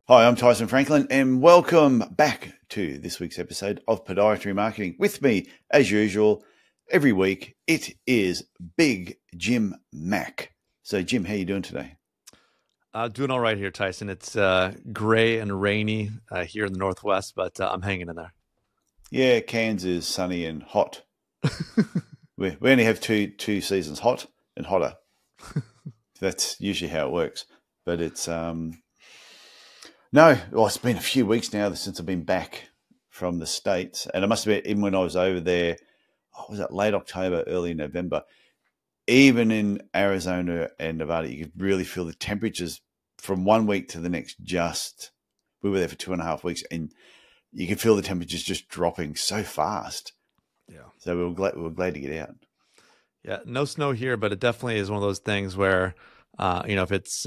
Hi, I'm Tyson Franklin, and welcome back to this week's episode of Podiatry Marketing. With me, as usual, every week, it is Big Jim Mack. So, Jim, how you doing today? Doing all right here, Tyson. It's gray and rainy here in the Northwest, but I'm hanging in there. Yeah, Cairns is sunny and hot. We only have two seasons, hot and hotter. That's usually how it works. But it's no, well, it's been a few weeks now since I've been back from the States, and it must have been even when I was over there. Was it late October, early November? Even in Arizona and Nevada, you could really feel the temperatures from one week to the next. We were there for 2.5 weeks, and you could feel the temperatures just dropping so fast. Yeah. So we were glad to get out. Yeah, no snow here, but it definitely is one of those things where, if it's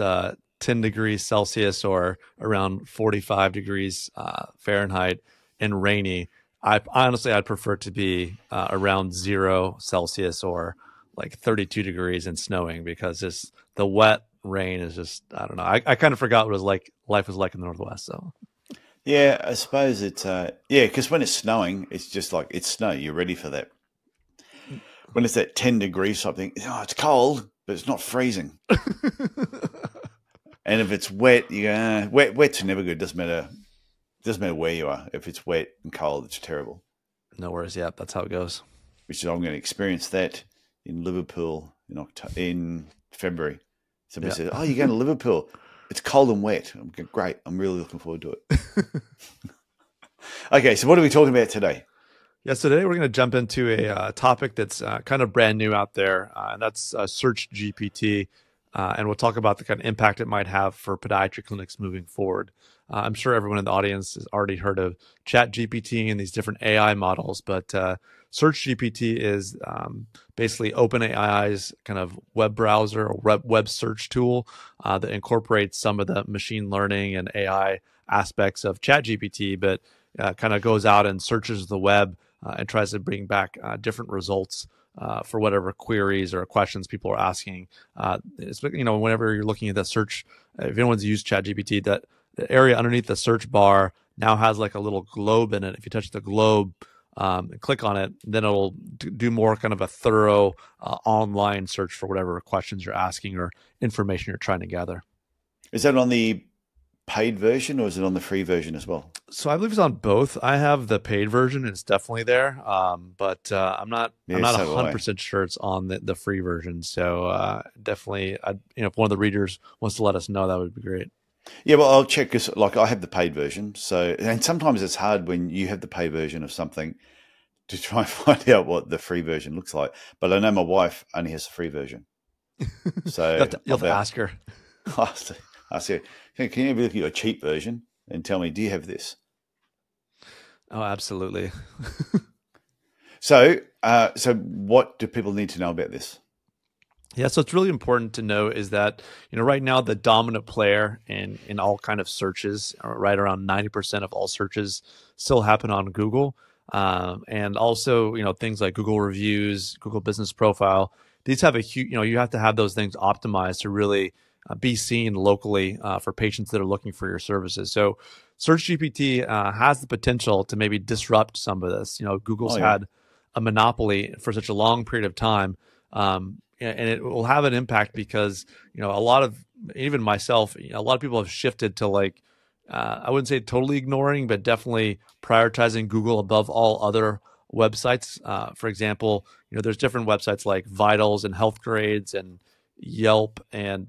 10 degrees Celsius or around 45 degrees Fahrenheit and rainy, I'd prefer to be around 0 Celsius or like 32 degrees and snowing, because just the wet rain is just, I don't know. I kind of forgot what it was like, life was like in the Northwest. So Yeah, I suppose it's because when it's snowing, it's just like it's snow. You're ready for that. When it's at 10 degrees something, it's cold, but it's not freezing. And if it's wet, you go, wet's never good. Doesn't matter where you are. If it's wet and cold, it's terrible. no worries. Yeah, that's how it goes. Which is I'm going to experience that in Liverpool in February. Somebody Yeah. says, "Oh, you're going to Liverpool? It's cold and wet." I'm going, great. I'm really looking forward to it. Okay, so what are we talking about today? Yeah, so today we're going to jump into a topic that's kind of brand new out there, and that's SearchGPT. And we'll talk about the kind of impact it might have for podiatry clinics moving forward. I'm sure everyone in the audience has already heard of ChatGPT and these different AI models, but SearchGPT is basically OpenAI's kind of web browser or web search tool that incorporates some of the machine learning and AI aspects of ChatGPT, but kind of goes out and searches the web and tries to bring back different results for whatever queries or questions people are asking. Whenever you're looking at the search, if anyone's used ChatGPT, that the area underneath the search bar now has like a little globe in it. If you touch the globe and click on it, then it'll do more kind of a thorough online search for whatever questions you're asking or information you're trying to gather. Is that on the paid version or is it on the free version as well? So I believe it's on both. I have the paid version; it's definitely there. But I'm not. I'm Yeah, not so do I. 100% sure it's on the free version. So definitely, if one of the readers wants to let us know, that would be great. Yeah, well, I'll check because, like, I have the paid version. So, and sometimes it's hard when you have the paid version of something to try and find out what the free version looks like. But I know my wife only has the free version, so You'll have to ask her. I said, "Can you look at your cheap version and tell me, do you have this?" Oh, absolutely. So what do people need to know about this? Yeah, so it's really important to know is that, right now the dominant player in all kind of searches, right around 90% of all searches still happen on Google. And also, things like Google reviews, Google business profile, these have a huge, you have to have those things optimized to really be seen locally for patients that are looking for your services. So SearchGPT has the potential to maybe disrupt some of this. Oh Google's yeah, had a monopoly for such a long period of time. And it will have an impact because a lot of, even myself, a lot of people have shifted to like I wouldn't say totally ignoring, but definitely prioritizing Google above all other websites. For example, there's different websites like Vitals and Health Grades and Yelp and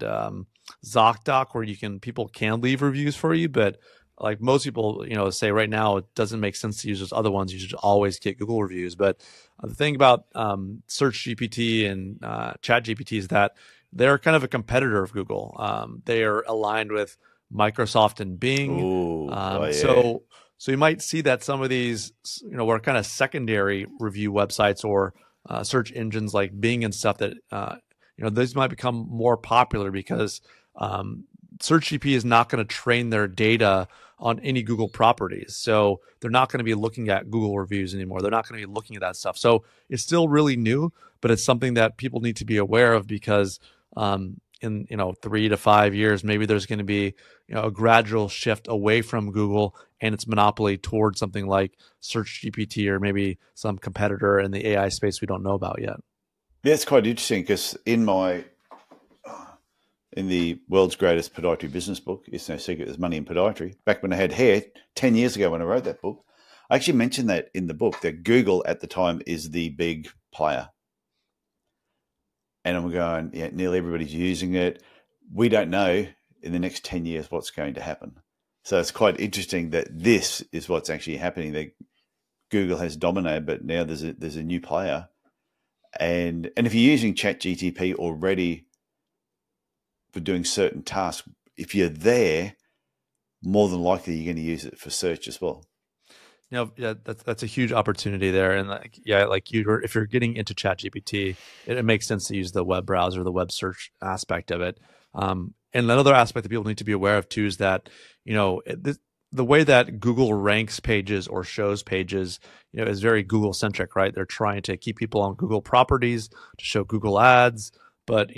ZocDoc where people can leave reviews for you, but like most people, say right now, it doesn't make sense to use those other ones. You should always get Google reviews. But the thing about Search GPT and Chat GPT is that they're kind of a competitor of Google. They are aligned with Microsoft and Bing. oh yeah. So you might see that some of these, were kind of secondary review websites or search engines like Bing and stuff that, these might become more popular because SearchGPT is not going to train their data on any Google properties. So they're not going to be looking at Google reviews anymore. They're not going to be looking at that stuff. So it's still really new, but it's something that people need to be aware of because in 3 to 5 years, maybe there's going to be a gradual shift away from Google and its monopoly towards something like SearchGPT or maybe some competitor in the AI space we don't know about yet. Yeah, it's quite interesting because in the world's greatest podiatry business book, It's No Secret There's Money in Podiatry, back when I had hair 10 years ago when I wrote that book, I actually mentioned that in the book, that Google at the time is the big player. And I'm going, yeah, nearly everybody's using it. We don't know in the next 10 years what's going to happen. So it's quite interesting that this is what's actually happening, that Google has dominated, but now there's a new player. And if you're using ChatGPT already for doing certain tasks, if you're there, more than likely you're going to use it for search as well. Yeah, that's a huge opportunity there, and if you're getting into ChatGPT, it makes sense to use the web browser, the web search aspect of it. And another aspect that people need to be aware of too is that the way that Google ranks pages or shows pages, is very Google centric, right? They're trying to keep people on Google properties to show Google ads, but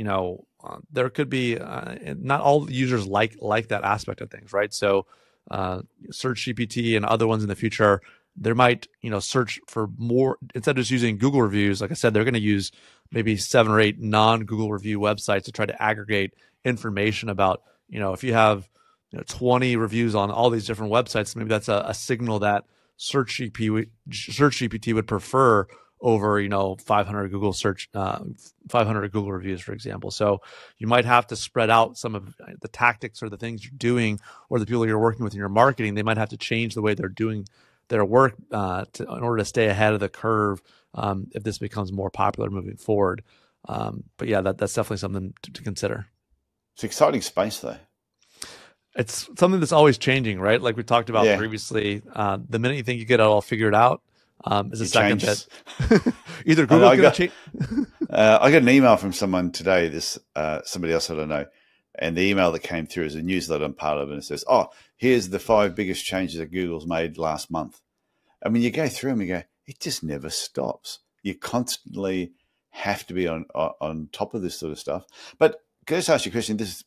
there could be not all users like that aspect of things, right? So SearchGPT and other ones in the future, they might search for more, instead of just using Google reviews. Like I said, they're going to use maybe 7 or 8 non-Google review websites to try to aggregate information about if you have 20 reviews on all these different websites, maybe that's a signal that SearchGPT would prefer over 500 Google search 500 Google reviews, for example. So you might have to spread out some of the tactics or the things you're doing, or the people you're working with in your marketing. They might have to change the way they're doing their work in order to stay ahead of the curve if this becomes more popular moving forward. But yeah, that's definitely something to consider. It's an exciting space though. It's something that's always changing, right? Like we talked about previously. The minute you think you get it all figured out, is a second that either Google's going to change. I got an email from someone today, somebody else I don't know, and the email that came through is a newsletter I'm part of, and it says, "Oh, here's the 5 biggest changes that Google's made last month." And when you go through them, you go, it just never stops. You constantly have to be on top of this sort of stuff. But can I just ask you a question? This is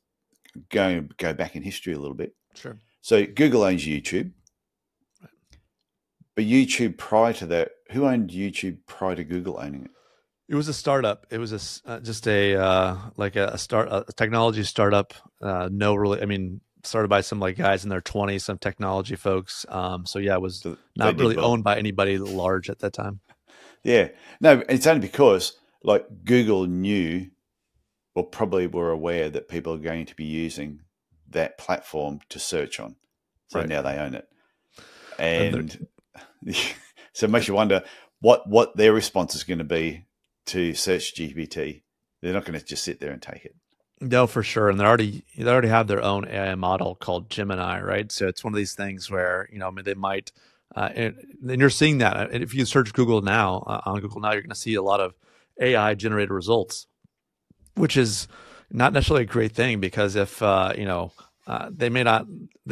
go back in history a little bit. Sure. So Google owns YouTube. But YouTube prior to that, who owned YouTube prior to Google owning it? It was a startup. It was a technology startup. Started by some guys in their 20s, some technology folks. So yeah, it was not really owned by anybody large at that time. Yeah, no, it's only because Google knew, or probably were aware, that people are going to be using that platform to search on. So now they own it, and so it makes you wonder what their response is going to be to SearchGPT. They're not going to just sit there and take it. No, for sure. And they already have their own AI model called Gemini, right? So it's one of these things where, they might, and you're seeing that. If you search Google now, on Google now, you're going to see a lot of AI generated results, which is not necessarily a great thing, because if, they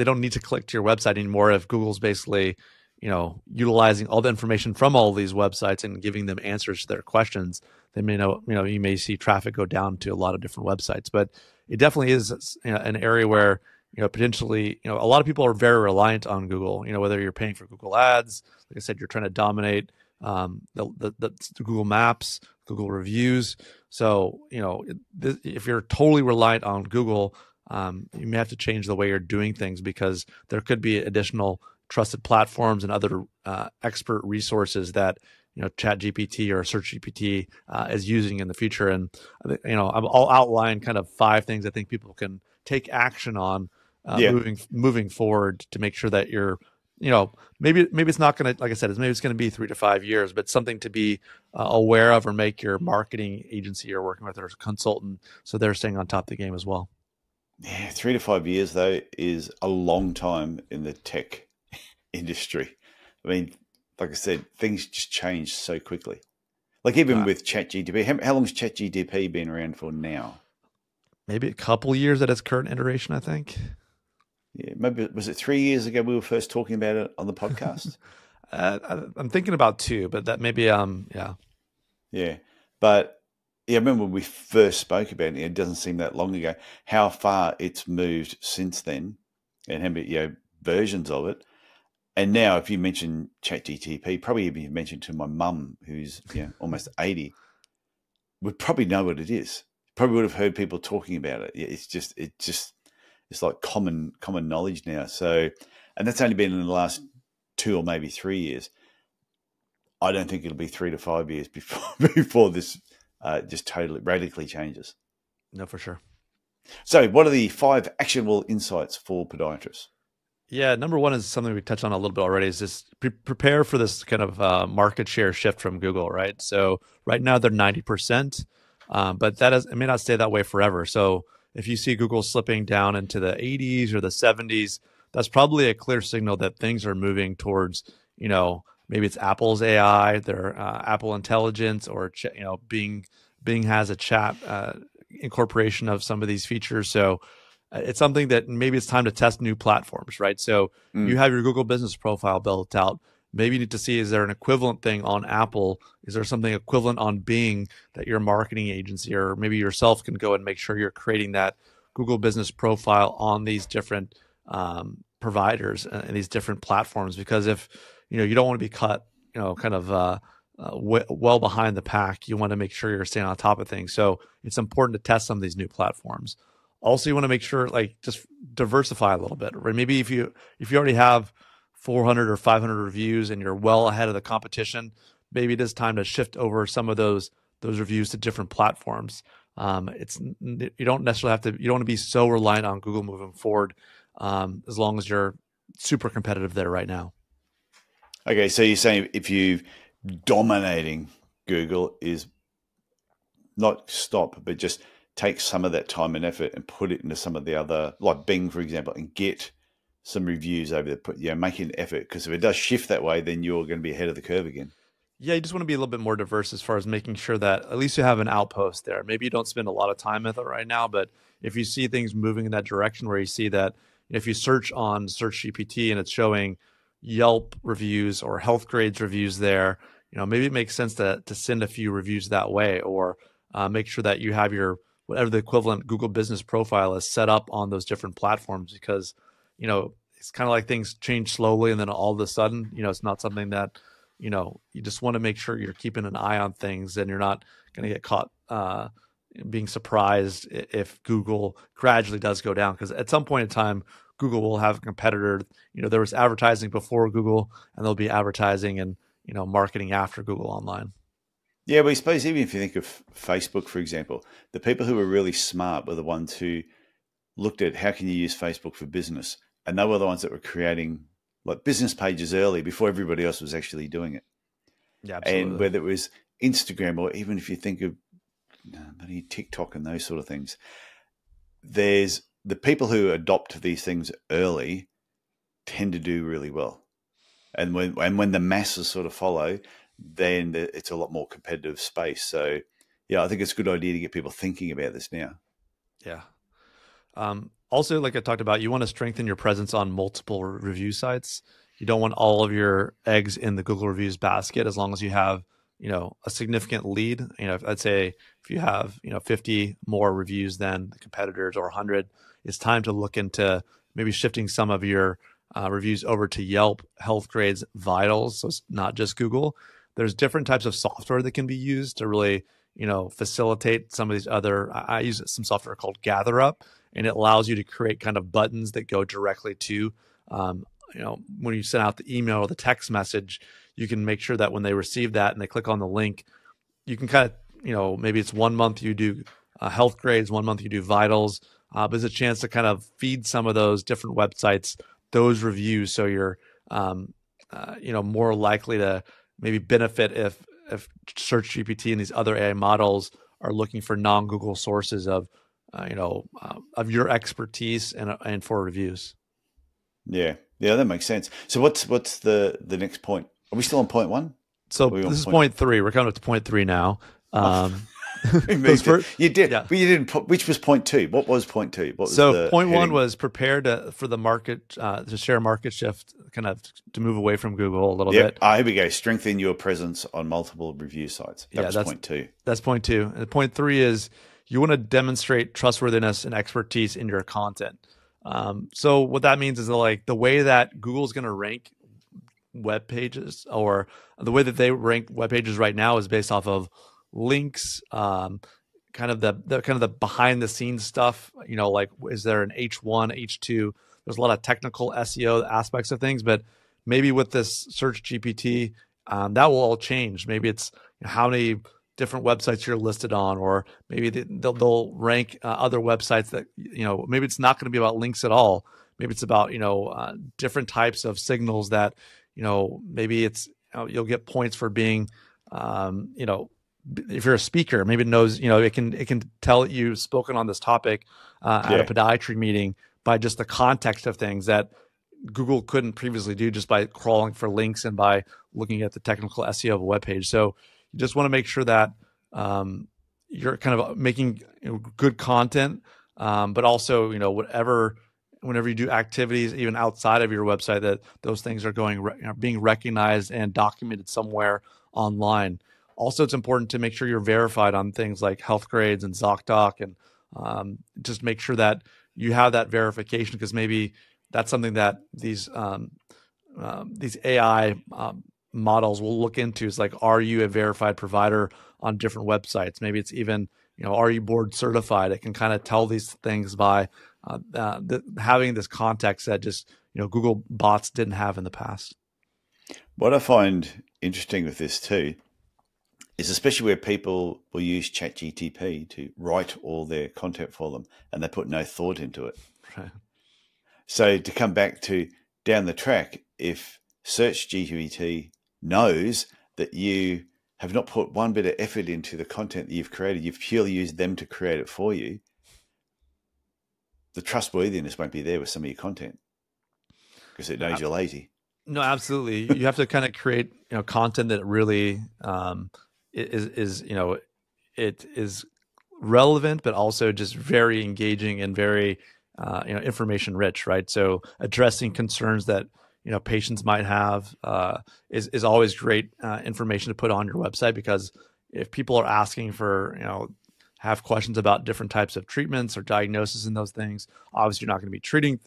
don't need to click to your website anymore if Google's basically, utilizing all the information from all these websites and giving them answers to their questions. They may you may see traffic go down to a lot of different websites, but it definitely is an area where, potentially, a lot of people are very reliant on Google, whether you're paying for Google ads, like I said, you're trying to dominate the Google Maps, Google reviews. So, if you're totally reliant on Google, you may have to change the way you're doing things, because there could be additional trusted platforms and other expert resources that ChatGPT or SearchGPT is using in the future. And I'll outline kind of 5 things I think people can take action on moving forward to make sure that you're maybe it's not going to, like I said, maybe it's going to be 3 to 5 years, but something to be aware of, or make your marketing agency you're working with or consultant so they're staying on top of the game as well. Yeah, 3 to 5 years though is a long time in the tech industry. I mean, like I said, things just change so quickly. Even with ChatGPT, how long has ChatGPT been around for now? Maybe a couple years at its current iteration, I think. Yeah, maybe was it 3 years ago we were first talking about it on the podcast? I'm thinking about 2, but that maybe yeah. Yeah, but Yeah, I remember when we first spoke about it. It doesn't seem that long ago. How far it's moved since then, and how many versions of it. And now, if you mention ChatGPT, probably even you mentioned to my mum, who's almost 80, would probably know what it is. Probably would have heard people talking about it. It's like common knowledge now. So, and that's only been in the last 2 or maybe 3 years. I don't think it'll be 3 to 5 years before this just totally radically changes. No, for sure. So, what are the 5 actionable insights for podiatrists? Yeah, number one is something we touched on a little bit already. Is just prepare for this kind of market share shift from Google, right? So right now they're 90%, but it may not stay that way forever. So if you see Google slipping down into the 80s or the 70s, that's probably a clear signal that things are moving towards, maybe it's Apple's AI, their Apple Intelligence, or Bing has a chat incorporation of some of these features. So it's something that maybe it's time to test new platforms, right? So you have your Google business profile built out. Maybe you need to see, is there an equivalent thing on Apple? Is there something equivalent on Bing that your marketing agency or maybe yourself can go and make sure you're creating that Google business profile on these different providers and these different platforms? Because if, you don't want to be caught, kind of well behind the pack, you want to make sure you're staying on top of things. So it's important to test some of these new platforms. Also, you want to make sure, just diversify a little bit, right? Maybe if you already have 400 or 500 reviews and you're well ahead of the competition, maybe it is time to shift over some of those reviews to different platforms. You don't necessarily have to. You don't want to be so reliant on Google moving forward, as long as you're super competitive there right now. Okay, so you're saying if you dominating Google is not stop, but just take some of that time and effort and put it into some of the other, like Bing, for example, and get some reviews over there. Make an effort, because if it does shift that way, then you're going to be ahead of the curve again. Yeah, you just want to be a little bit more diverse as far as making sure that at least you have an outpost there. Maybe you don't spend a lot of time with it right now, but if you see things moving in that direction where you see that if you search on SearchGPT and it's showing Yelp reviews or Health Grades reviews there, maybe it makes sense to send a few reviews that way, or make sure that you have your whatever the equivalent Google business profile is set up on those different platforms, because, it's kind of like things change slowly and then all of a sudden, it's not something that, you just want to make sure you're keeping an eye on things and you're not going to get caught being surprised if Google gradually does go down. Because at some point in time, Google will have a competitor. There was advertising before Google, and there'll be advertising and, marketing after Google online. Yeah, but I suppose even if you think of Facebook, for example, the people who were really smart were the ones who looked at how can you use Facebook for business. And they were the ones that were creating like business pages early before everybody else was actually doing it. Yeah, absolutely. And whether it was Instagram or even if you think of TikTok and those sort of things, there's the people who adopt these things early tend to do really well. And when the masses sort of follow, then it's a lot more competitive space. So, yeah, I think it's a good idea to get people thinking about this now. Yeah. Also, like I talked about, you want to strengthen your presence on multiple review sites. You don't want all of your eggs in the Google reviews basket, as long as you have, a significant lead. I'd say if you have, 50 more reviews than the competitors or 100, it's time to look into maybe shifting some of your reviews over to Yelp, Health Grades, Vitals. So it's not just Google. There's different types of software that can be used to really, facilitate some of these other. I use some software called GatherUp, and it allows you to create kind of buttons that go directly to, when you send out the email or the text message, you can make sure that when they receive that and they click on the link, you can kind of, maybe it's 1 month you do Health Grades, 1 month you do Vitals, but there's a chance to kind of feed some of those different websites those reviews, so you're more likely to maybe benefit if SearchGPT and these other AI models are looking for non-Google sources of your expertise and for reviews. Yeah, that makes sense. So what's the next point? Are we still on point 1? So this is point 3. We're coming up to point 3 now. You did, Yeah. but you didn't put, which was point two. What was point two? What was So point heading? one was prepare for the market to share market shift, kind of to move away from Google a little bit. Here we go. Strengthen your presence on multiple review sites. That's point two. That's point two. And point three is you want to demonstrate trustworthiness and expertise in your content. So what that means is that, like, the way that Google's going to rank web pages, or the way that they rank web pages right now, is based off of links, kind of the behind the scenes stuff. Like, is there an H1, H2? There's a lot of technical SEO aspects of things, but maybe with this Search GPT, that will all change. Maybe it's how many different websites you're listed on, or maybe they'll rank other websites that, maybe it's not going to be about links at all. Maybe it's about, different types of signals that, maybe it's, you'll get points for being, if you're a speaker, maybe it knows, it can tell you've spoken on this topic at a podiatry meeting by just the context of things that Google couldn't previously do just by crawling for links and by looking at the technical SEO of a web page. So you just want to make sure that you're kind of making good content, but also, whenever you do activities, even outside of your website, that those things are being recognized and documented somewhere online. Also, it's important to make sure you're verified on things like health grades and ZocDoc, and just make sure that you have that verification, because maybe that's something that these AI models will look into, is like, are you a verified provider on different websites? Maybe it's even, are you board certified? It can kind of tell these things by having this context that just, Google bots didn't have in the past. What I find interesting with this too is, especially where people will use ChatGPT to write all their content for them and they put no thought into it. Right. So to come back to down the track, if SearchGPT knows that you have not put one bit of effort into the content that you've created, you've purely used them to create it for you, the trustworthiness won't be there with some of your content because it knows you're lazy. No, absolutely. You have to kind of create, content that really is it is relevant, but also just very engaging and very information rich, right? So addressing concerns that patients might have is always great information to put on your website, because if people are asking for have questions about different types of treatments or diagnosis and those things, obviously you're not going to be treating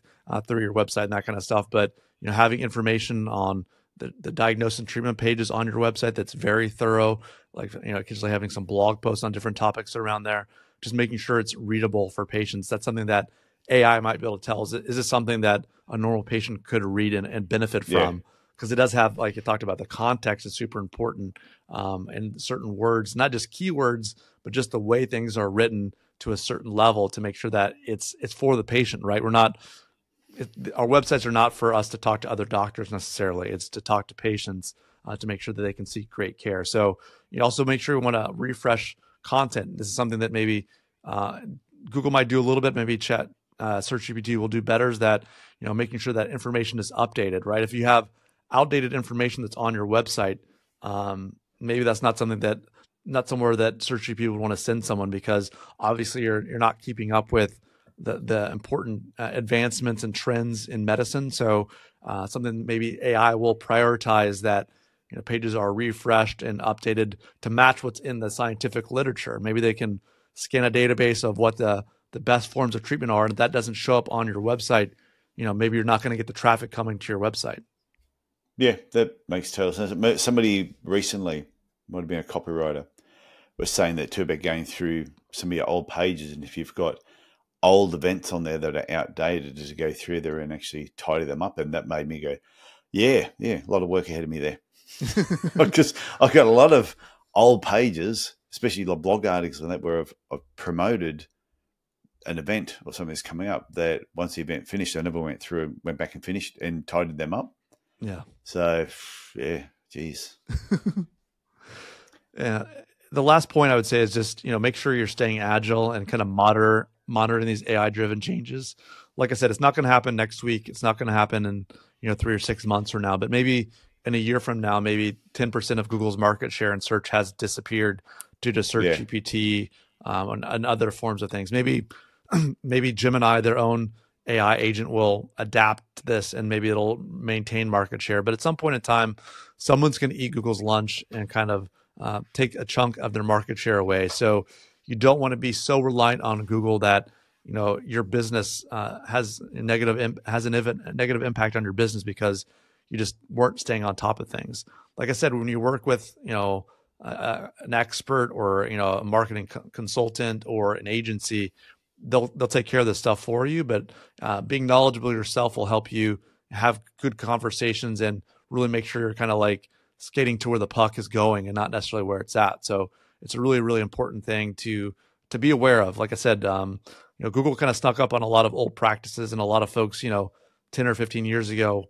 through your website and that kind of stuff, but having information on the diagnosis and treatment pages on your website that's very thorough, like occasionally having some blog posts on different topics around there, just making sure it's readable for patients. That's something that AI might be able to tell. Is this something that a normal patient could read and benefit from? Because it does have, like you talked about, the context is super important, and certain words, not just keywords, but just the way things are written to a certain level to make sure that it's for the patient, right? Our websites are not for us to talk to other doctors necessarily. It's to talk to patients to make sure that they can seek great care. So you also make sure you want to refresh content. This is something that maybe Google might do a little bit, maybe SearchGPT will do better, is that making sure that information is updated, right? If you have outdated information that's on your website, maybe that's not somewhere that SearchGPT would want to send someone, because obviously you're not keeping up with the important advancements and trends in medicine. So something maybe AI will prioritize that pages are refreshed and updated to match what's in the scientific literature. Maybe they can scan a database of what the best forms of treatment are, and if that doesn't show up on your website, maybe you're not going to get the traffic coming to your website. Yeah, that makes total sense. Somebody recently, might have been a copywriter, was saying that too, about going through some of your old pages, and if you've got old events on there that are outdated, to go through there and actually tidy them up. And that made me go, yeah, a lot of work ahead of me there. Because I've got a lot of old pages, especially the blog articles and that, where I've promoted an event or something that's coming up, that once the event finished, I never went back and finished and tidied them up. Yeah. So, yeah, geez. Yeah. The last point I would say is just, make sure you're staying agile and kind of monitoring these AI-driven changes. Like I said, it's not going to happen next week. It's not going to happen in 3 or 6 months from now, but maybe in a year from now, maybe 10% of Google's market share in search has disappeared due to SearchGPT and other forms of things. Maybe Gemini, their own AI agent, will adapt this and maybe it'll maintain market share. But at some point in time, someone's going to eat Google's lunch and kind of take a chunk of their market share away. So you don't want to be so reliant on Google that your business has a negative impact on your business because you just weren't staying on top of things. Like I said, when you work with an expert or a marketing consultant or an agency, they'll take care of this stuff for you. But being knowledgeable yourself will help you have good conversations and really make sure you're kind of like skating to where the puck is going and not necessarily where it's at. So it's a really, really important thing to be aware of. Like I said, Google kind of snuck up on a lot of old practices, and a lot of folks, 10 or 15 years ago,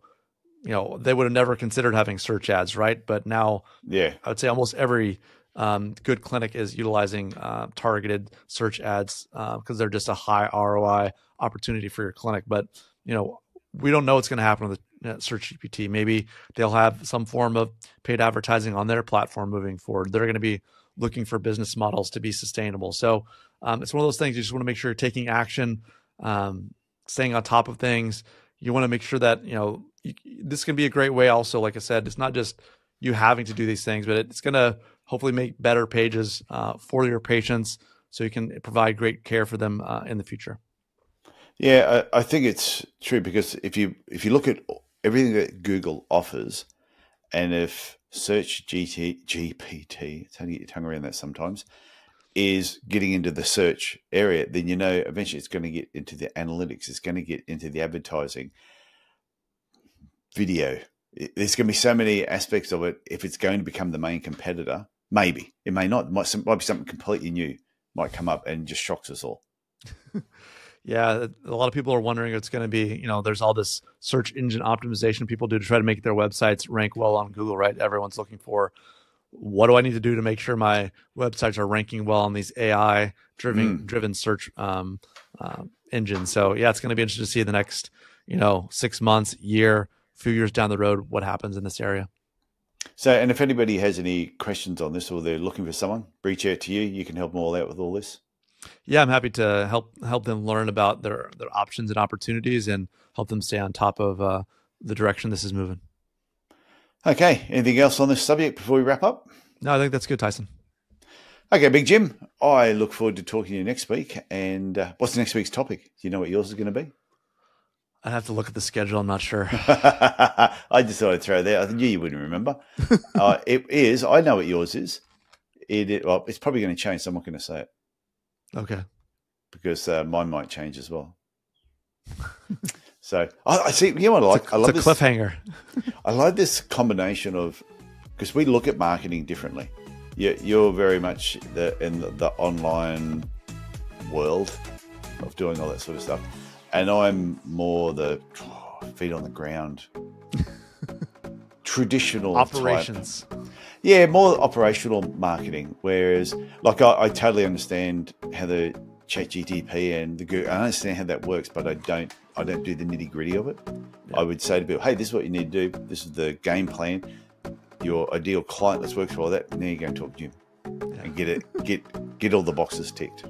they would have never considered having search ads, right? But now, I would say almost every good clinic is utilizing targeted search ads because they're just a high ROI opportunity for your clinic. But we don't know what's going to happen with SearchGPT. Maybe they'll have some form of paid advertising on their platform moving forward. They're going to be looking for business models to be sustainable. So it's one of those things you just want to make sure you're taking action, staying on top of things. You want to make sure that this can be a great way. Also, like I said, it's not just you having to do these things, but it's going to hopefully make better pages for your patients, so you can provide great care for them in the future. Yeah, I think it's true, because if you look at everything that Google offers, and if SearchGPT, it's hard to get your tongue around that sometimes, is getting into the search area, then eventually it's going to get into the analytics, it's going to get into the advertising, video. There's going to be so many aspects of it. If it's going to become the main competitor, maybe. It may not. It might be something completely new might come up and just shocks us all. Yeah, a lot of people are wondering it's going to be, there's all this search engine optimization people do to try to make their websites rank well on Google, right? Everyone's looking for, what do I need to do to make sure my websites are ranking well on these AI driven search engines? So yeah, it's going to be interesting to see the next, 6 months, year, few years down the road, what happens in this area. So, and if anybody has any questions on this, or they're looking for someone, reach out to you. You can help them all out with all this. Yeah, I'm happy to help them learn about their options and opportunities and help them stay on top of the direction this is moving. Okay. Anything else on this subject before we wrap up? No, I think that's good, Tyson. Okay, Big Jim, I look forward to talking to you next week. And what's next week's topic? Do you know what yours is going to be? I'd have to look at the schedule. I'm not sure. I just thought I'd throw it there. I knew you wouldn't remember. It is. I know what yours is. It's probably going to change, so I'm not going to say it. Okay. Because mine might change as well. So I see. You know what I like? I love this cliffhanger. I like this combination of, because we look at marketing differently. You're very much in the online world of doing all that sort of stuff, and I'm more the feet on the ground, traditional operations. Type. Yeah, more operational marketing. Whereas, like, I totally understand how the ChatGPT and the Google, I understand how that works, but I don't do the nitty gritty of it. Yeah. I would say to people, hey, this is what you need to do. This is the game plan. Your ideal client, let's work through all that. And now you go and talk to Jim and get all the boxes ticked.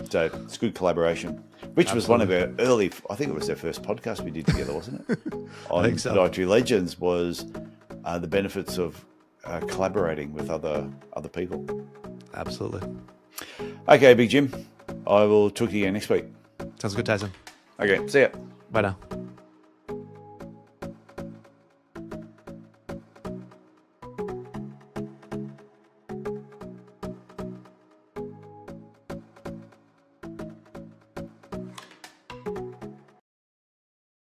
So it's good collaboration, which Absolutely. Was one of our early, I think it was our first podcast we did together, wasn't it? On I think so. Podiatry Legends was the benefits of collaborating with other people. Absolutely. Okay, Big Jim. I will talk to you again next week. Sounds good, Tyson. Okay, see ya. Bye now.